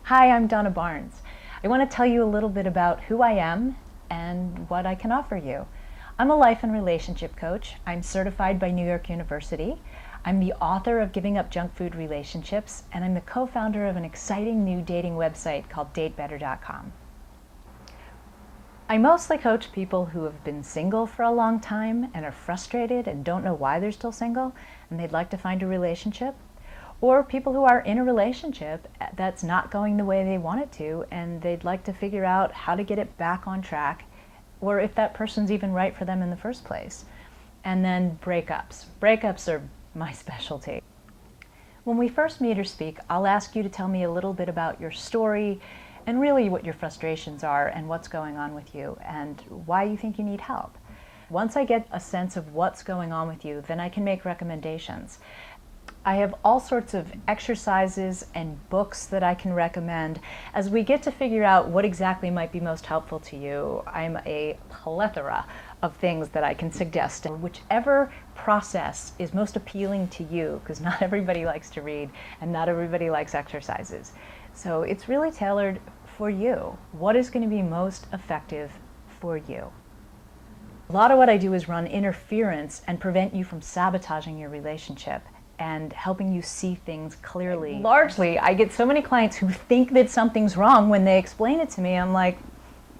Hi, I'm Donna Barnes. I want to tell you a little bit about who I am and what I can offer you. I'm a life and relationship coach. I'm certified by New York University. I'm the author of Giving Up Junk Food Relationships, and I'm the co-founder of an exciting new dating website called datebetter.com. I mostly coach people who have been single for a long time and are frustrated and don't know why they're still single and they'd like to find a relationship, or people who are in a relationship that's not going the way they want it to and they'd like to figure out how to get it back on track, or if that person's even right for them in the first place. And then breakups. Breakups are my specialty. When we first meet or speak, I'll ask you to tell me a little bit about your story and really what your frustrations are and what's going on with you and why you think you need help. Once I get a sense of what's going on with you, then I can make recommendations. I have all sorts of exercises and books that I can recommend as we get to figure out what exactly might be most helpful to you. I'm a plethora of things that I can suggest. Whichever process is most appealing to you, because not everybody likes to read and not everybody likes exercises. So it's really tailored for you. What is going to be most effective for you? A lot of what I do is run interference and prevent you from sabotaging your relationship and helping you see things clearly. Largely, I get so many clients who think that something's wrong when they explain it to me. I'm like,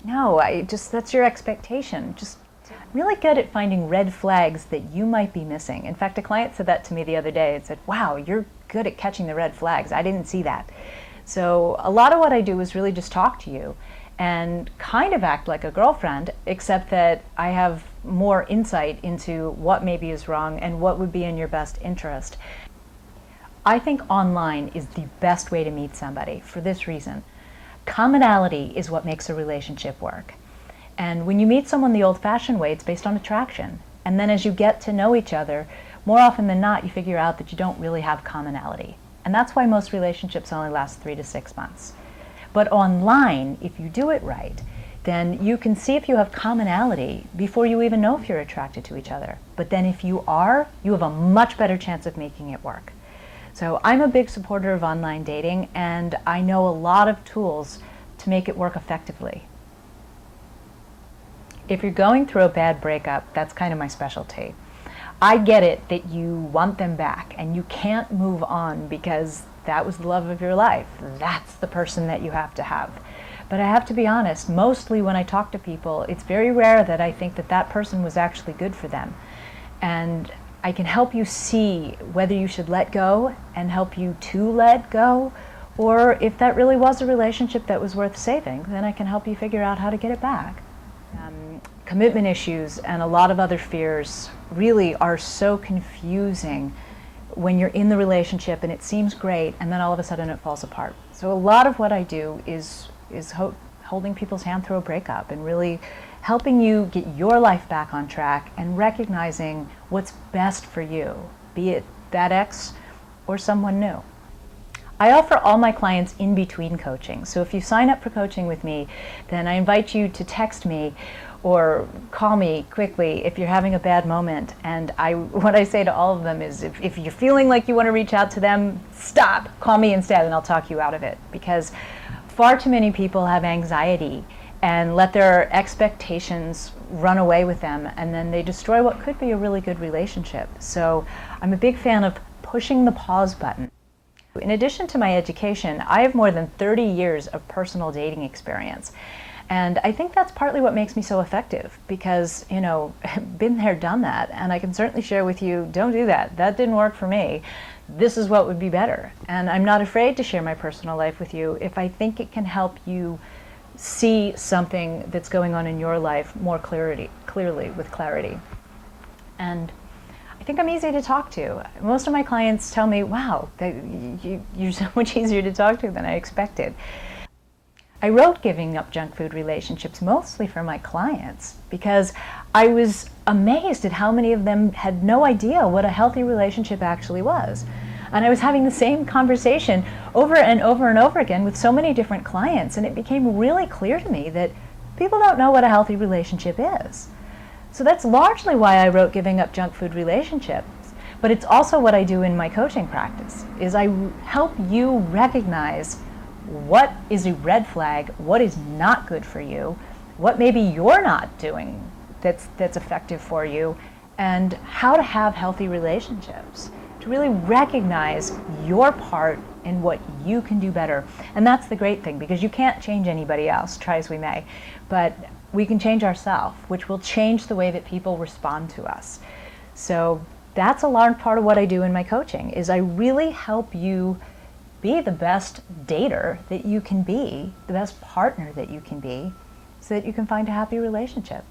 no, that's your expectation. I'm really good at finding red flags that you might be missing. In fact, a client said that to me the other day and said, wow, you're good at catching the red flags. I didn't see that. So a lot of what I do is really just talk to you and kind of act like a girlfriend, except that I have more insight into what maybe is wrong and what would be in your best interest. I think online is the best way to meet somebody for this reason. Commonality is what makes a relationship work. And when you meet someone the old-fashioned way, it's based on attraction. And then as you get to know each other, more often than not, you figure out that you don't really have commonality. And that's why most relationships only last 3 to 6 months. But online, if you do it right, then you can see if you have commonality before you even know if you're attracted to each other. But then if you are, you have a much better chance of making it work. So I'm a big supporter of online dating, and I know a lot of tools to make it work effectively. If you're going through a bad breakup, that's kind of my specialty. I get it that you want them back and you can't move on because that was the love of your life. That's the person that you have to have. But I have to be honest, mostly when I talk to people, it's very rare that I think that that person was actually good for them. And I can help you see whether you should let go and help you to let go, or if that really was a relationship that was worth saving, then I can help you figure out how to get it back. Commitment issues and a lot of other fears really are so confusing when you're in the relationship and it seems great and then all of a sudden it falls apart. So a lot of what I do is holding people's hand through a breakup and really helping you get your life back on track and recognizing what's best for you, be it that ex or someone new. I offer all my clients in-between coaching. So if you sign up for coaching with me, then I invite you to text me or call me quickly if you're having a bad moment. And what I say to all of them is if you're feeling like you want to reach out to them, stop, call me instead and I'll talk you out of it. Because far too many people have anxiety and let their expectations run away with them, and then they destroy what could be a really good relationship. So I'm a big fan of pushing the pause button. In addition to my education, I have more than 30 years of personal dating experience. And I think that's partly what makes me so effective because, been there, done that. And I can certainly share with you, don't do that. That didn't work for me. This is what would be better. And I'm not afraid to share my personal life with you if I think it can help you see something that's going on in your life more clearly, with clarity. And I think I'm easy to talk to. Most of my clients tell me, wow, you're so much easier to talk to than I expected. I wrote Giving Up Junk Food Relationships mostly for my clients because I was amazed at how many of them had no idea what a healthy relationship actually was. And I was having the same conversation over and over and over again with so many different clients, and it became really clear to me that people don't know what a healthy relationship is. So that's largely why I wrote Giving Up Junk Food Relationships, but it's also what I do in my coaching practice, is I help you recognize what is a red flag, what is not good for you, what maybe you're not doing that's effective for you, and how to have healthy relationships, to really recognize your part in what you can do better. And that's the great thing, because you can't change anybody else, try as we may, but we can change ourselves, which will change the way that people respond to us. So that's a large part of what I do in my coaching, is I really help you be the best dater that you can be, the best partner that you can be, so that you can find a happy relationship.